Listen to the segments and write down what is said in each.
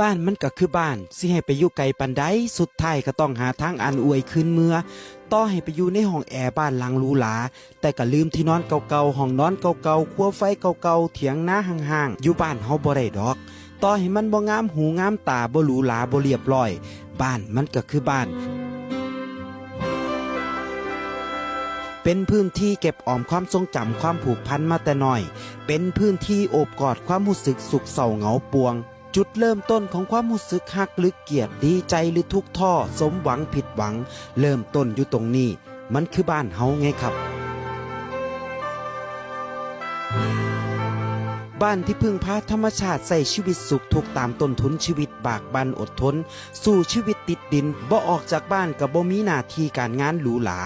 บ้านมันก็คือบ้านสิให้ไปอยู่ไกลปานใดสุดท้ายก็ต้องหาทางอันอวยคืนเมื่อต่อให้ไปอยู่ในห้องแอร์บ้านหลังหรูหราแต่ก็ลืมที่นอนเก่าๆห้องนอนเก่าๆครัวไฟเก่าๆเถียงนาห่างๆอยู่บ้านเฮาบ่ได้ดอกต่อให้มันบ่งามหูงามตาบ่หรูหราบ่เรียบร้อยบ้านมันก็คือบ้านเป็นพื้นที่เก็บออมความทรงจำความผูกพันมาแต่น้อยเป็นพื้นที่โอบกอดความรู้สึกสุขเศร้าเหงาปวงจุดเริ่มต้นของความรู้สึกฮักหรือเกลียดดีใจหรือทุกข์ท้อสมหวังผิดหวังเริ่มต้นอยู่ตรงนี้มันคือบ้านเฮาไงครับบ้านที่พึ่งพาธรรมชาติใส่ชีวิตสุขทุกตามต้นทุนชีวิตบากบั่นอดทนสู่ชีวิตติดดินบ่ออกจากบ้านก็บ่มีหน้าที่การงานหรูหรา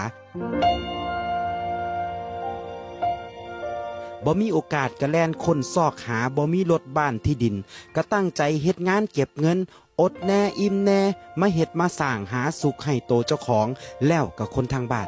บ่มีโอกาสกระแล่นคนซอกหาบ่มีรถบ้านที่ดินก็ตั้งใจเฮ็ดงานเก็บเงินอดแน่อิ่มแน่มาเฮ็ดมาสร้างหาสุขให้โตเจ้าของแล้วกับคนทางบ้าน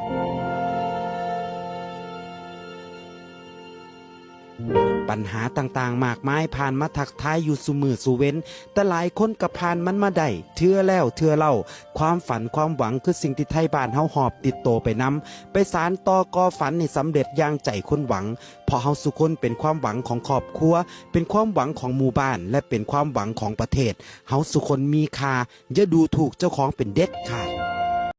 ปัญหาต่างๆมากมายผ่านมาทักทายอยู่ซุมือซุเว้นแต่หลายคนก็ผ่านมันมาได้เทื่อแล้วเทื่อเล่าความฝันความหวังคือสิ่งที่ไทยบ้านเฮาหอบติดโตไปนำไปสานต่อก่อฝันให้สำเร็จอย่างใจคนหวังเพราะเฮาสุคนเป็นความหวังของครอบครัวเป็นความหวังของหมู่บ้านและเป็นความหวังของประเทศเฮาสุคนมีค่าอย่าดูถูกเจ้าของเป็นเด็ดขาด